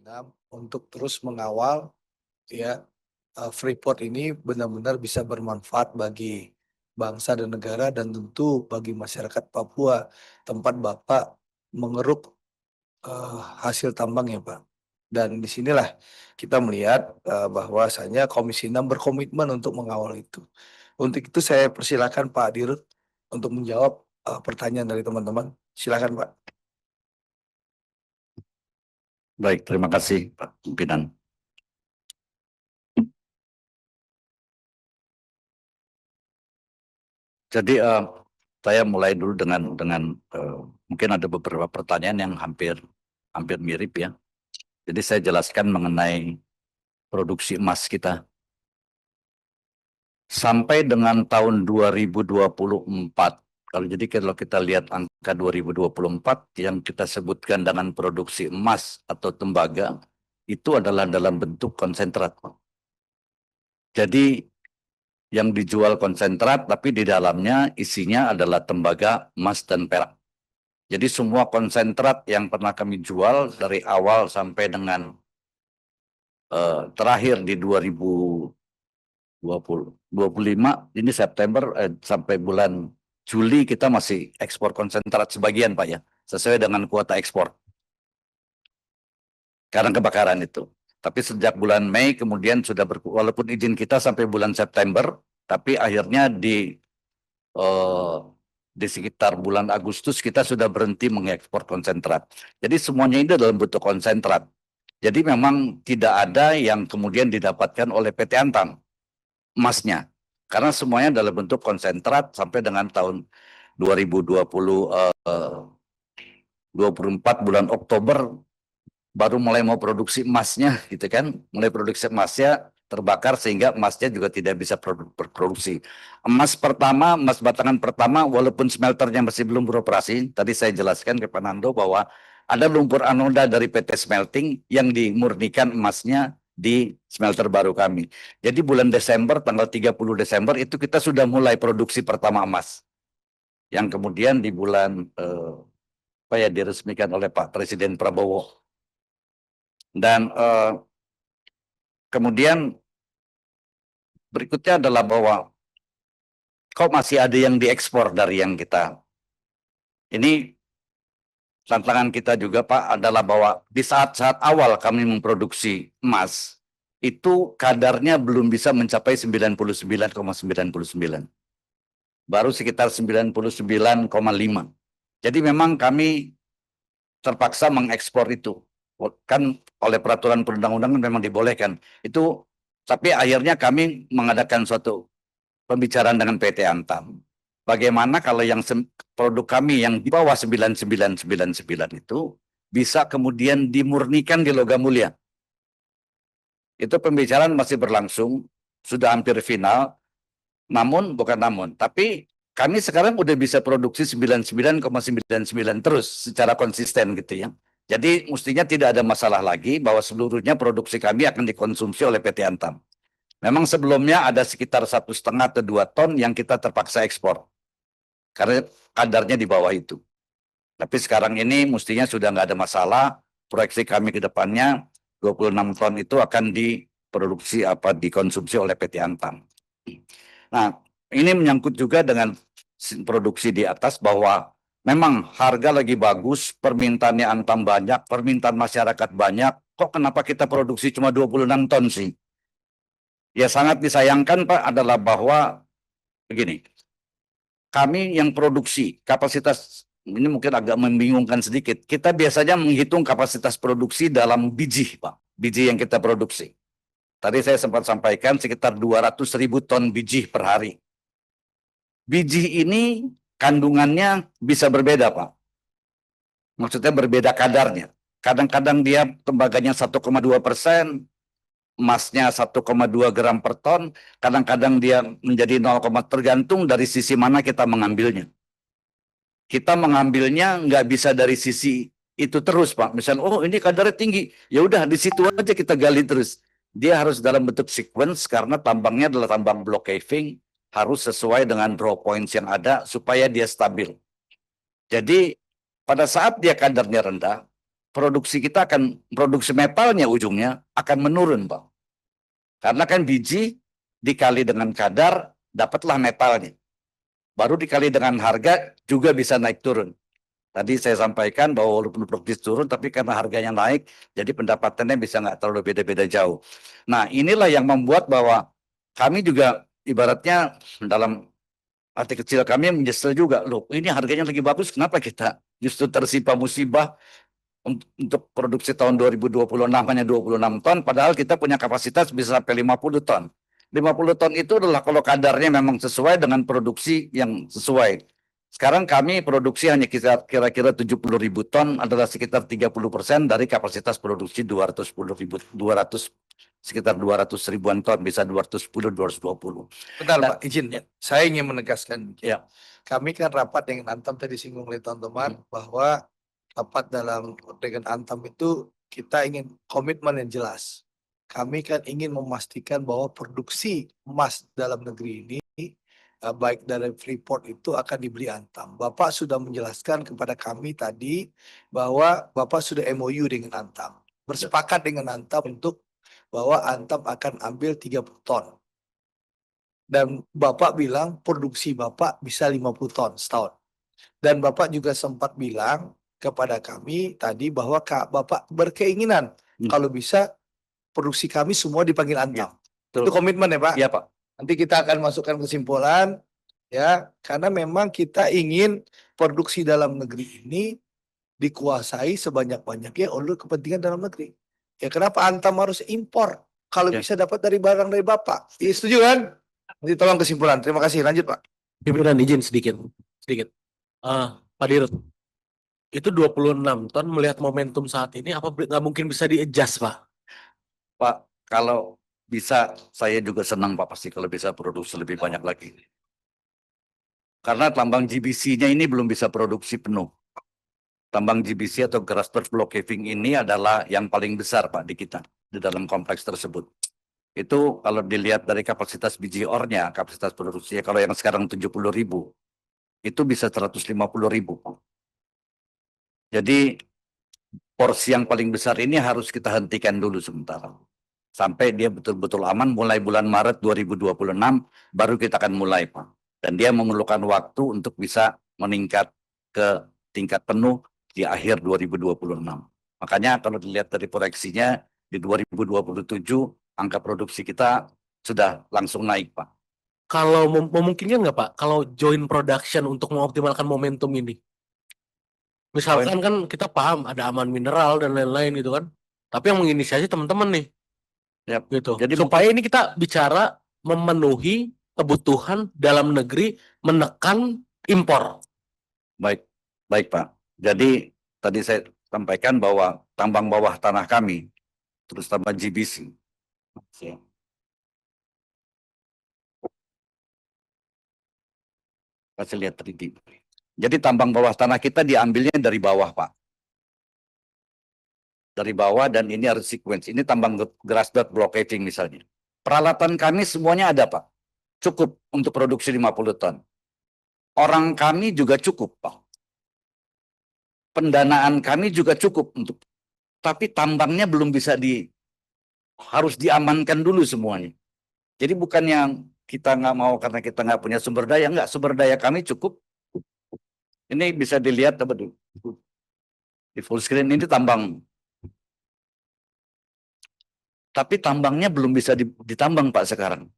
Genap untuk terus mengawal ya, Freeport ini benar-benar bisa bermanfaat bagi bangsa dan negara dan tentu bagi masyarakat Papua, tempat Bapak mengeruk, hasil tambang ya, Pak. Dan di sinilah kita melihat, bahwasanya Komisi 6 berkomitmen untuk mengawal itu. Untuk itu saya persilakan Pak Dirut untuk menjawab, pertanyaan dari teman-teman. Silakan, Pak. Baik, terima kasih Pak Pimpinan. Jadi saya mulai dulu dengan mungkin ada beberapa pertanyaan yang hampir mirip ya. Jadi saya jelaskan mengenai produksi emas kita. Sampai dengan tahun 2024, kalau kita lihat angka 2024 yang kita sebutkan dengan produksi emas atau tembaga, itu adalah dalam bentuk konsentrat. Jadi yang dijual konsentrat, tapi di dalamnya isinya adalah tembaga, emas, dan perak. Jadi semua konsentrat yang pernah kami jual dari awal sampai dengan terakhir di 2025, ini September sampai bulan Juli kita masih ekspor konsentrat sebagian Pak ya, sesuai dengan kuota ekspor. Karena kebakaran itu. Tapi sejak bulan Mei kemudian sudah walaupun izin kita sampai bulan September, tapi akhirnya di sekitar bulan Agustus kita sudah berhenti mengekspor konsentrat. Jadi semuanya ini dalam bentuk konsentrat. Jadi memang tidak ada yang kemudian didapatkan oleh PT Antam emasnya. Karena semuanya dalam bentuk konsentrat sampai dengan tahun 2024 bulan Oktober baru mulai mau produksi emasnya gitu kan. Mulai produksi emasnya terbakar sehingga emasnya juga tidak bisa berproduksi. Emas batangan pertama walaupun smelternya masih belum beroperasi, tadi saya jelaskan ke Pak Nando bahwa ada lumpur anoda dari PT Smelting yang dimurnikan emasnya di smelter baru kami. Jadi bulan Desember, tanggal 30 Desember itu kita sudah mulai produksi pertama emas. Yang kemudian di bulan diresmikan oleh Pak Presiden Prabowo. Dan kemudian berikutnya adalah bahwa kok masih ada yang diekspor dari yang kita. Ini tantangan kita juga Pak adalah bahwa di saat-saat awal kami memproduksi emas, itu kadarnya belum bisa mencapai 99,99. Baru sekitar 99,5. Jadi memang kami terpaksa mengekspor itu. Kan oleh peraturan perundang-undangan memang dibolehkan. Itu tapi akhirnya kami mengadakan suatu pembicaraan dengan PT Antam. Bagaimana kalau yang produk kami yang di bawah 9999 itu bisa kemudian dimurnikan di logam mulia. Itu pembicaraan masih berlangsung, sudah hampir final. Tapi kami sekarang udah bisa produksi 99,99 terus secara konsisten gitu ya. Jadi mestinya tidak ada masalah lagi bahwa seluruhnya produksi kami akan dikonsumsi oleh PT Antam. Memang sebelumnya ada sekitar 1,5 atau 2 ton yang kita terpaksa ekspor. Karena kadarnya di bawah itu. Tapi sekarang ini mestinya sudah nggak ada masalah. Proyeksi kami ke depannya 26 ton itu akan dikonsumsi oleh PT Antam. Nah, ini menyangkut juga dengan produksi di atas bahwa memang harga lagi bagus, permintaannya Antam banyak, permintaan masyarakat banyak. Kok kenapa kita produksi cuma 26 ton sih? Ya sangat disayangkan Pak adalah bahwa begini, kami yang produksi kapasitas ini mungkin agak membingungkan sedikit. Kita biasanya menghitung kapasitas produksi dalam biji Pak, biji yang kita produksi. Tadi saya sempat sampaikan sekitar 200.000 ton biji per hari. Biji ini kandungannya bisa berbeda Pak. Maksudnya berbeda kadarnya. Kadang-kadang dia tembaganya 1,2%, emasnya 1,2 gram per ton, kadang-kadang dia menjadi 0, tergantung dari sisi mana kita mengambilnya. Kita mengambilnya nggak bisa dari sisi itu terus Pak. Misalnya, oh ini kadarnya tinggi, ya udah di situ aja kita gali terus. Dia harus dalam bentuk sequence karena tambangnya adalah tambang block caving, harus sesuai dengan draw points yang ada supaya dia stabil. Jadi pada saat dia kadarnya rendah, produksi kita akan, produksi metalnya ujungnya akan menurun, Pak. Karena kan biji dikali dengan kadar, dapatlah metalnya. Baru dikali dengan harga juga bisa naik turun. Tadi saya sampaikan bahwa walaupun produksi turun, tapi karena harganya naik, jadi pendapatannya bisa nggak terlalu beda-beda jauh. Nah, inilah yang membuat bahwa kami juga ibaratnya dalam hati kecil kami menyesal juga, loh ini harganya lagi bagus, kenapa kita justru tertimpa musibah untuk produksi tahun 2026 hanya 26 ton, padahal kita punya kapasitas bisa sampai 50 ton. 50 ton itu adalah kalau kadarnya memang sesuai dengan produksi yang sesuai. Sekarang kami produksi hanya kira-kira 70.000 ton, adalah sekitar 30% dari kapasitas produksi 210.000, sekitar 200 ribuan ton, bisa 210, 220. Bentar Dan- Pak, izin. Saya ingin menegaskan. Ya. Kami kan rapat dengan Antam tadi singgung oleh teman-teman bahwa rapat dengan Antam itu kita ingin komitmen yang jelas. Kami kan ingin memastikan bahwa produksi emas dalam negeri ini baik dari Freeport itu akan dibeli Antam. Bapak sudah menjelaskan kepada kami tadi bahwa Bapak sudah MOU dengan Antam. Bersepakat dengan Antam untuk bahwa Antam akan ambil 30 ton. Dan Bapak bilang produksi Bapak bisa 50 ton setahun. Dan Bapak juga sempat bilang kepada kami tadi bahwa Bapak berkeinginan kalau bisa produksi kami semua dipanggil Antam. Itu komitmen ya Pak? Iya Pak. Nanti kita akan masukkan kesimpulan ya, karena memang kita ingin produksi dalam negeri ini dikuasai sebanyak-banyaknya oleh kepentingan dalam negeri. Ya kenapa Antam harus impor kalau Ya. bisa dapat dari barang dari Bapak? Ya, setuju kan? Nanti tolong kesimpulan. Terima kasih. Lanjut Pak. Pimpinan izin sedikit. Pak Dirut, itu 26 ton melihat momentum saat ini apa nggak mungkin bisa di-adjust, Pak? Pak, kalau bisa saya juga senang Pak, pasti kalau bisa produksi lebih banyak lagi. Karena tambang GBC-nya ini belum bisa produksi penuh. Tambang GBC atau Grasberg Block Caving ini adalah yang paling besar Pak di kita, di dalam kompleks tersebut. Itu kalau dilihat dari kapasitas biji ore-nya, kapasitas produksinya, kalau yang sekarang 70.000, itu bisa 150.000. Jadi porsi yang paling besar ini harus kita hentikan dulu sementara. Sampai dia betul-betul aman, mulai bulan Maret 2026, baru kita akan mulai Pak. Dan dia memerlukan waktu untuk bisa meningkat ke tingkat penuh di akhir 2026. Makanya kalau dilihat dari proyeksinya, di 2027, angka produksi kita sudah langsung naik Pak. Kalau memungkinkan nggak Pak, kalau joint production untuk mengoptimalkan momentum ini? Misalkan kan kita paham ada aman mineral dan lain-lain gitu kan, tapi yang menginisiasi teman-teman nih, Yap. gitu. Jadi supaya ini kita bicara memenuhi kebutuhan dalam negeri, menekan impor. Baik, baik Pak. Jadi tadi saya sampaikan bahwa tambang bawah tanah kami, terus tambang GBC. Kasih lihat 3D. Jadi tambang bawah tanah kita diambilnya dari bawah Pak. Dari bawah, dan ini harus sequence. Ini tambang Grasberg Block Caving misalnya. Peralatan kami semuanya ada Pak. Cukup untuk produksi 50 ton. Orang kami juga cukup Pak. Pendanaan kami juga cukup untuk, tapi tambangnya belum bisa harus diamankan dulu semuanya. Jadi bukan yang kita nggak mau karena kita nggak punya sumber daya, nggak, sumber daya kami cukup. Ini bisa dilihat apa dulu di full screen, ini tambang. Tapi tambangnya belum bisa ditambang Pak sekarang.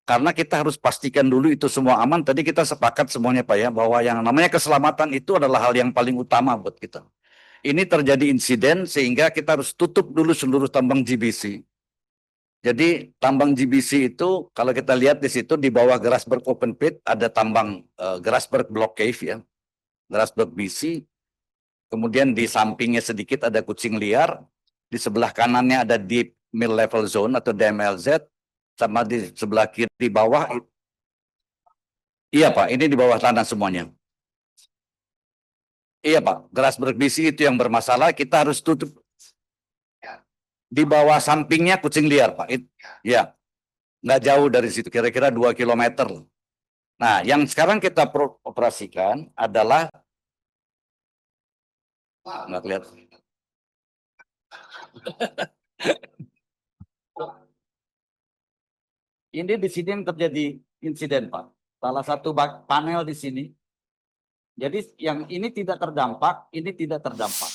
Karena kita harus pastikan dulu itu semua aman. Tadi kita sepakat semuanya Pak ya, bahwa yang namanya keselamatan itu adalah hal yang paling utama buat kita. Ini terjadi insiden sehingga kita harus tutup dulu seluruh tambang GBC. Jadi tambang GBC itu kalau kita lihat di situ di bawah Grasberg Open Pit ada tambang Grasberg Block Cave ya, Grasberg BC. Kemudian di sampingnya sedikit ada kucing liar, di sebelah kanannya ada Deep Mill Level Zone atau DMLZ, sama di sebelah kiri di bawah. Iya Pak, ini di bawah tanah semuanya. Iya Pak, Grasberg BC itu yang bermasalah, kita harus tutup. Di bawah sampingnya kucing liar Pak. Ya, nggak jauh dari situ, kira-kira 2 kilometer. Nah, yang sekarang kita operasikan adalah Nggak kelihatan. Ini di sini yang terjadi insiden, Pak. Salah satu panel di sini. Jadi yang ini tidak terdampak, ini tidak terdampak.